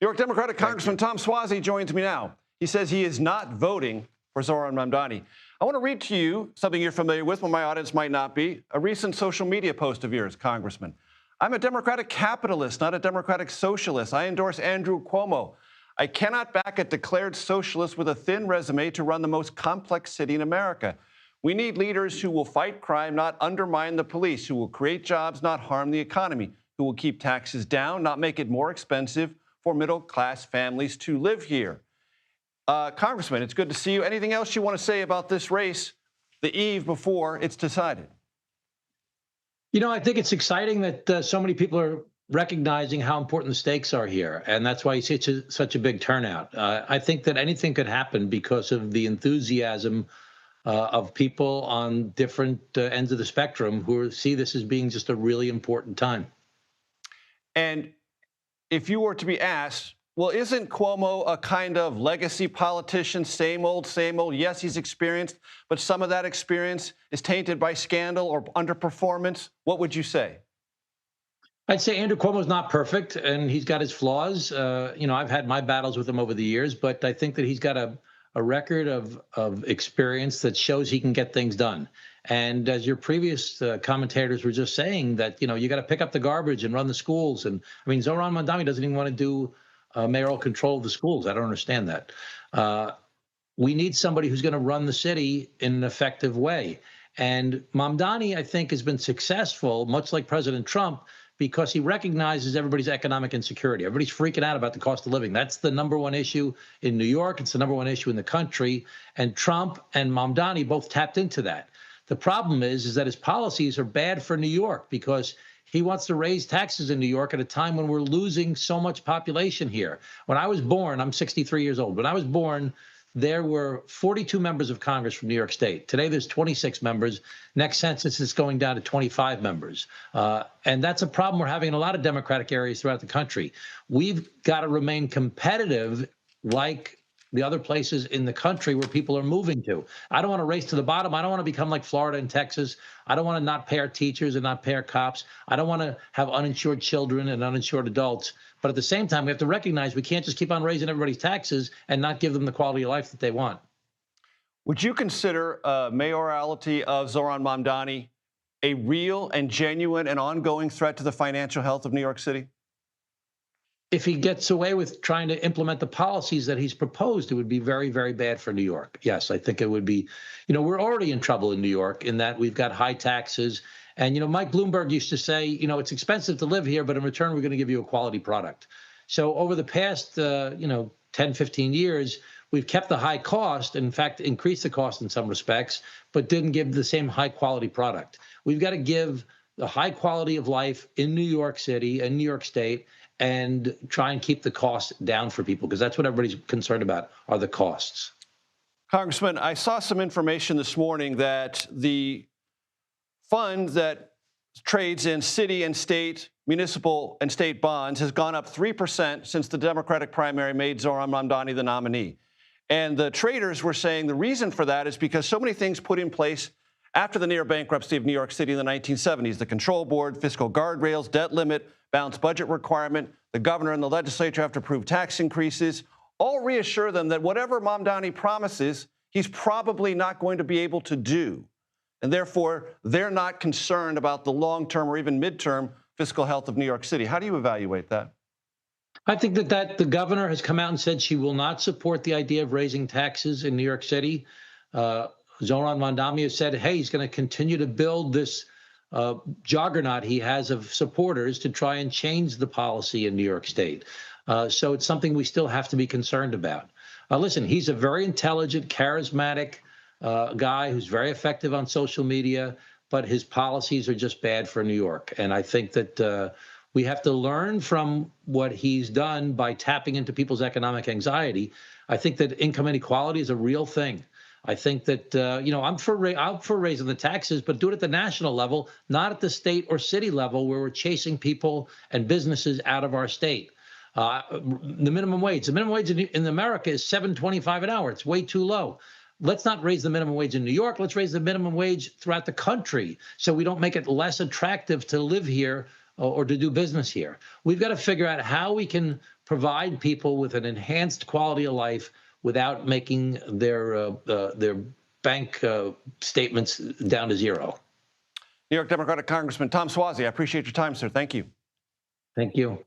New York Democratic Congressman Tom Suozzi joins me now. He says he is not voting for Zohran Mamdani. I want to read to you something you're familiar with, but my audience might not be. A recent social media post of yours, Congressman. I'm a Democratic capitalist, not a Democratic socialist. I endorse Andrew Cuomo. I cannot back a declared socialist with a thin resume to run the most complex city in America. We need leaders who will fight crime, not undermine the police, who will create jobs, not harm the economy, who will keep taxes down, not make it more expensive for middle-class families to live here. Congressman, it's good to see you. Anything else you want to say about this race the eve before it's decided? You know, I think it's exciting that so many people are recognizing how important the stakes are here, and that's why you see such a big turnout. I think that anything could happen because of the enthusiasm of people on different ends of the spectrum who see this as being just a really important time. And if you were to be asked, well, isn't Cuomo a kind of legacy politician, same old, same old? Yes, he's experienced, but some of that experience is tainted by scandal or underperformance. What would you say? I'd say Andrew Cuomo's not perfect, and he's got his flaws. You know, I've had my battles with him over the years, but I think that he's got a record of experience that shows he can get things done. And as your previous commentators were just saying, that, you know, you got to pick up the garbage and run the schools. And I mean, Zohran Mamdani doesn't even want to do mayoral control of the schools. I don't understand that. We need somebody who's going to run the city in an effective way. And Mamdani, I think, has been successful, much like President Trump, because he recognizes everybody's economic insecurity. Everybody's freaking out about the cost of living. That's the #1 issue in New York. It's the #1 issue in the country. And Trump and Mamdani both tapped into that. The problem is that his policies are bad for New York because he wants to raise taxes in New York at a time when we're losing so much population here. When I was born, I'm 63 years old. When I was born, there were 42 members of Congress from New York State. Today, there's 26 members. Next census, it's going down to 25 members. And that's a problem we're having in a lot of Democratic areas throughout the country. We've got to remain competitive like the other places in the country where people are moving to. I don't want to race to the bottom. I don't want to become like Florida and Texas. I don't want to not pay our teachers and not pay our cops. I don't want to have uninsured children and uninsured adults. But at the same time, we have to recognize we can't just keep on raising everybody's taxes and not give them the quality of life that they want. Would you consider mayoralty of Zohran Mamdani a real and genuine and ongoing threat to the financial health of New York City? If he gets away with trying to implement the policies that he's proposed, it would be very, very bad for New York. Yes, I think it would be. You know, we're already in trouble in New York in that we've got high taxes. And, you know, Mike Bloomberg used to say, you know, it's expensive to live here, but in return, we're going to give you a quality product. So over the past, 10, 15 years, we've kept the high cost, in fact, increased the cost in some respects, but didn't give the same high quality product. We've got to give the high quality of life in New York City and New York State and try and keep the costs down for people, because that's what everybody's concerned about, are the costs. Congressman, I saw some information this morning that the fund that trades in city and state, municipal and state bonds has gone up 3% since the Democratic primary made Zohran Mamdani the nominee. And the traders were saying the reason for that is because so many things put in place after the near bankruptcy of New York City in the 1970s, the control board, fiscal guardrails, debt limit, balanced budget requirement, the governor and the legislature have to approve tax increases, all reassure them that whatever Mamdani promises, he's probably not going to be able to do. And therefore, they're not concerned about the long-term or even midterm fiscal health of New York City. How do you evaluate that? I think that the governor has come out and said she will not support the idea of raising taxes in New York City. Zohran Mamdani has said, hey, he's going to continue to build this juggernaut he has of supporters to try and change the policy in New York State. So it's something we still have to be concerned about. Listen, he's a very intelligent, charismatic guy who's very effective on social media, but his policies are just bad for New York. And I think that we have to learn from what he's done by tapping into people's economic anxiety. I think that income inequality is a real thing. I think that, I'm for raising the taxes, but do it at the national level, not at the state or city level where we're chasing people and businesses out of our state. The minimum wage in America is $7.25 an hour. It's way too low. Let's not raise the minimum wage in New York. Let's raise the minimum wage throughout the country so we don't make it less attractive to live here or to do business here. We've got to figure out how we can provide people with an enhanced quality of life without making their bank statements down to zero. New York Democratic Congressman Tom Suozzi, I appreciate your time, sir. Thank you. Thank you.